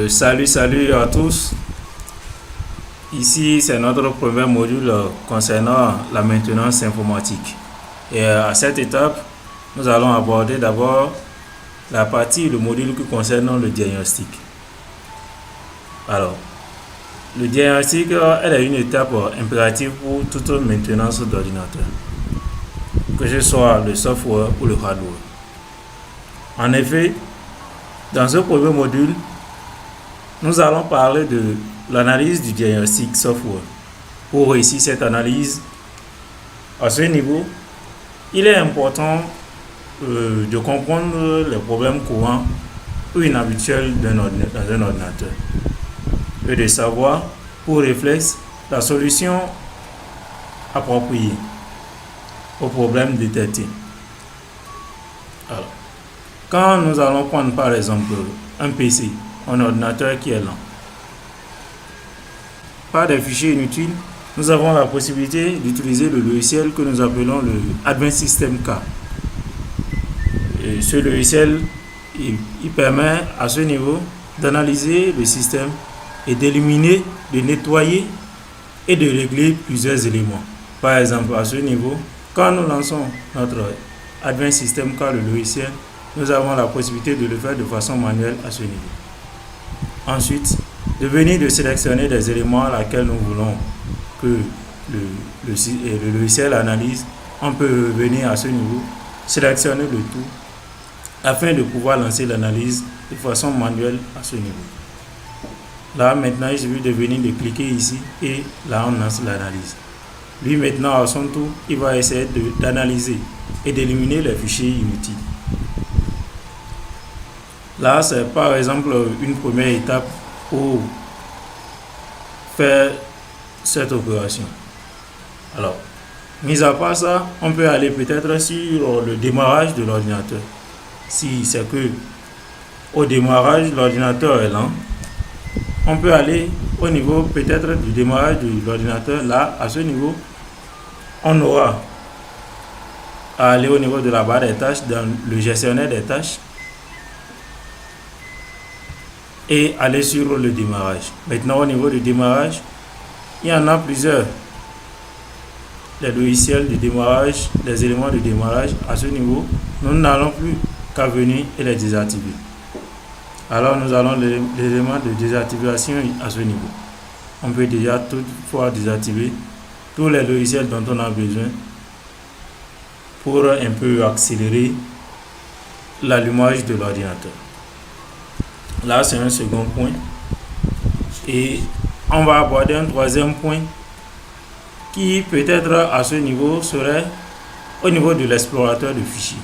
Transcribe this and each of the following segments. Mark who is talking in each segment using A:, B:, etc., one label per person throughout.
A: Salut à tous. Ici, c'est notre premier module concernant la maintenance informatique. Et à cette étape, nous allons aborder d'abord le module qui concerne le diagnostic. Alors, le diagnostic, elle est une étape impérative pour toute maintenance d'ordinateur, que ce soit le software ou le hardware. En effet, dans ce premier module, nous allons parler de l'analyse du diagnostic software. Pour réussir cette analyse, à ce niveau, il est important de comprendre les problèmes courants ou inhabituels dans un ordinateur et de savoir, pour réflexe, la solution appropriée aux problèmes détectés. Alors, quand nous allons prendre par exemple un PC, un ordinateur qui est lent, par des fichiers inutiles, nous avons la possibilité d'utiliser le logiciel que nous appelons le Advanced System Car. Et ce logiciel, il permet à ce niveau d'analyser le système et d'éliminer, de nettoyer et de régler plusieurs éléments. Par exemple, à ce niveau, quand nous lançons notre Advanced System Car, le logiciel, nous avons la possibilité de le faire de façon manuelle à ce niveau. Ensuite, de venir de sélectionner des éléments à laquelle nous voulons que le logiciel analyse. On peut venir à ce niveau, sélectionner le tout afin de pouvoir lancer l'analyse de façon manuelle à ce niveau. Là, maintenant, il suffit de venir de cliquer ici et là, on lance l'analyse. Lui, maintenant, à son tour, il va essayer d'analyser et d'éliminer les fichiers inutiles. Là, c'est par exemple une première étape pour faire cette opération. Alors, mis à part ça, on peut aller peut-être sur le démarrage de l'ordinateur. Si c'est que au démarrage, l'ordinateur est lent, on peut aller au niveau peut-être du démarrage de l'ordinateur. Là, à ce niveau, on aura à aller au niveau de la barre des tâches dans le gestionnaire des tâches et aller sur le démarrage. Maintenant, au niveau du démarrage, il y en a plusieurs. Les logiciels de démarrage, les éléments de démarrage, à ce niveau, nous n'allons plus qu'à venir et les désactiver. Alors, nous allons l'élément de désactivation à ce niveau. On peut déjà toutefois désactiver tous les logiciels dont on a besoin pour un peu accélérer l'allumage de l'ordinateur. Là, c'est un second point. Et on va aborder un troisième point qui peut-être à ce niveau serait au niveau de l'explorateur de fichiers.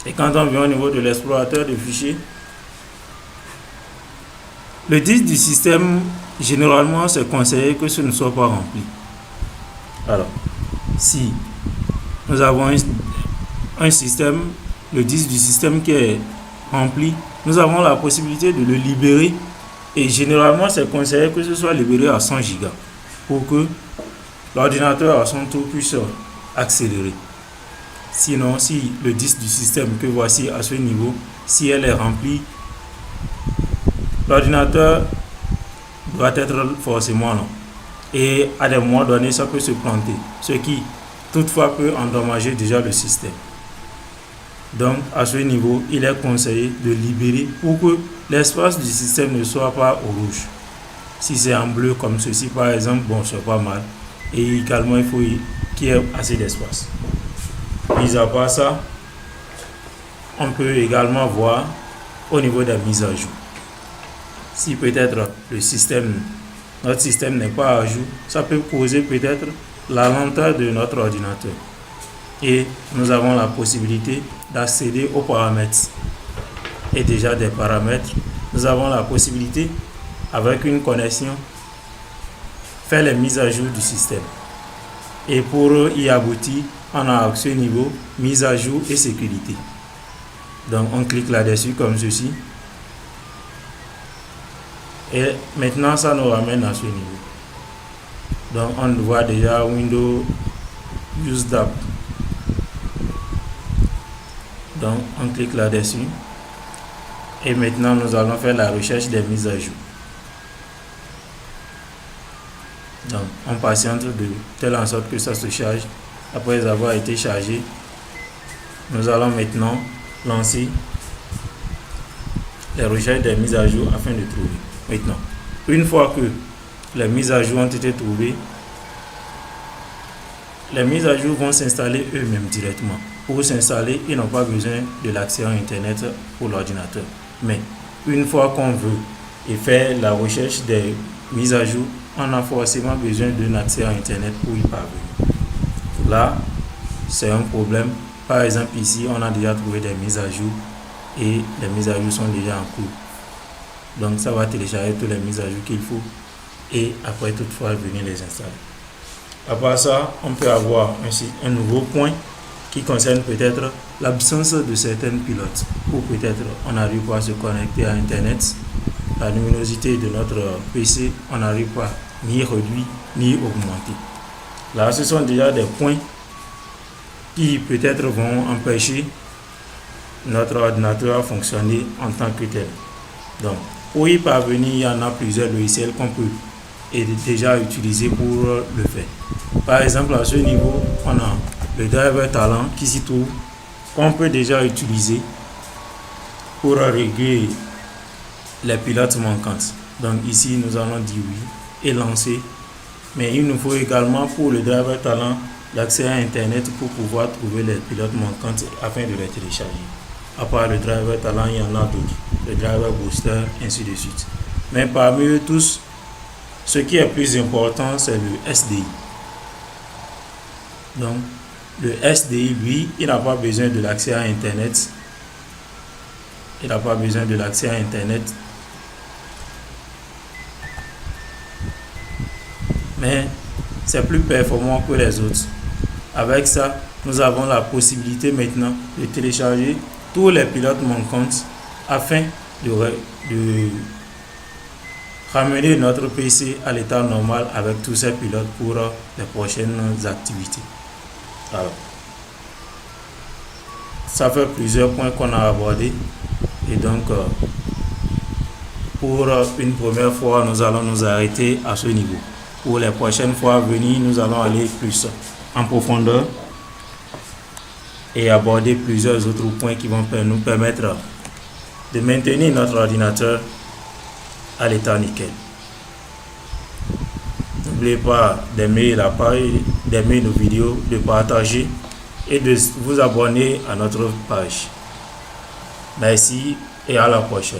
A: Et quand on vient au niveau de l'explorateur de fichiers, le disque du système, généralement, c'est conseillé que ce ne soit pas rempli. Alors, si nous avons un système, le disque du système qui est rempli, nous avons la possibilité de le libérer et généralement c'est conseillé que ce soit libéré à 100 Go pour que l'ordinateur à son tour puisse accélérer. Sinon, si le disque du système que voici à ce niveau, si elle est remplie, l'ordinateur doit être forcément lent et à des moments donnés ça peut se planter, ce qui toutefois peut endommager déjà le système. Donc, à ce niveau, il est conseillé de libérer pour que l'espace du système ne soit pas au rouge. Si c'est en bleu comme ceci, par exemple, bon, c'est pas mal. Et également, il faut qu'il y ait assez d'espace. Mis à part ça, on peut également voir au niveau des mises à jour. Si peut-être notre système n'est pas à jour, ça peut causer peut-être la lenteur de notre ordinateur. Et nous avons la possibilité d'accéder aux paramètres. Et déjà des paramètres, nous avons la possibilité, avec une connexion, faire les mises à jour du système. Et pour y aboutir, on a à ce niveau mise à jour et sécurité. Donc on clique là-dessus comme ceci. Et maintenant, ça nous ramène à ce niveau. Donc on voit déjà Windows Use d'App. Donc on clique là-dessus Et maintenant, nous allons faire la recherche des mises à jour. Donc, on patiente de telle en sorte que ça se charge. Après avoir été chargé, nous allons maintenant lancer les recherches des mises à jour afin de trouver. Maintenant, une fois que les mises à jour ont été trouvées, les mises à jour vont s'installer eux-mêmes directement. Pour s'installer, ils n'ont pas besoin de l'accès à Internet pour l'ordinateur. Mais une fois qu'on veut et faire la recherche des mises à jour, on a forcément besoin d'un accès à Internet pour y parvenir. Là, c'est un problème. Par exemple, ici, on a déjà trouvé des mises à jour et les mises à jour sont déjà en cours. Donc, ça va télécharger toutes les mises à jour qu'il faut et après, toutefois, venir les installer. À part ça, on peut avoir un nouveau point qui concerne peut-être l'absence de certains pilotes ou peut-être on n'arrive pas à se connecter à Internet. La luminosité de notre PC, on n'arrive pas ni réduire ni augmenter. Là, ce sont déjà des points qui peut-être vont empêcher notre ordinateur à fonctionner en tant que tel. Donc, pour y parvenir, il y en a plusieurs logiciels qu'on peut déjà utiliser pour le faire. Par exemple, à ce niveau, on a le driver Talent qui s'y trouve, qu'on peut déjà utiliser pour régler les pilotes manquantes. Donc ici, nous allons dire oui et lancer. Mais il nous faut également pour le driver Talent l'accès à Internet pour pouvoir trouver les pilotes manquantes afin de les télécharger. À part le driver Talent, il y en a d'autres. Le driver Booster, ainsi de suite. Mais parmi eux tous, ce qui est plus important, c'est le SDI. Donc, le SDI, lui, il n'a pas besoin de l'accès à Internet. Il n'a pas besoin de l'accès à Internet. Mais c'est plus performant que les autres. Avec ça, nous avons la possibilité maintenant de télécharger tous les pilotes manquants afin de ramener notre PC à l'état normal avec tous ces pilotes pour les prochaines activités. Alors, ça fait plusieurs points qu'on a abordés et donc pour une première fois, nous allons nous arrêter à ce niveau. Pour les prochaines fois à venir, nous allons aller plus en profondeur et aborder plusieurs autres points qui vont nous permettre de maintenir notre ordinateur à l'état nickel. N'oubliez pas d'aimer la page, d'aimer nos vidéos, de partager et de vous abonner à notre page. Merci et à la prochaine.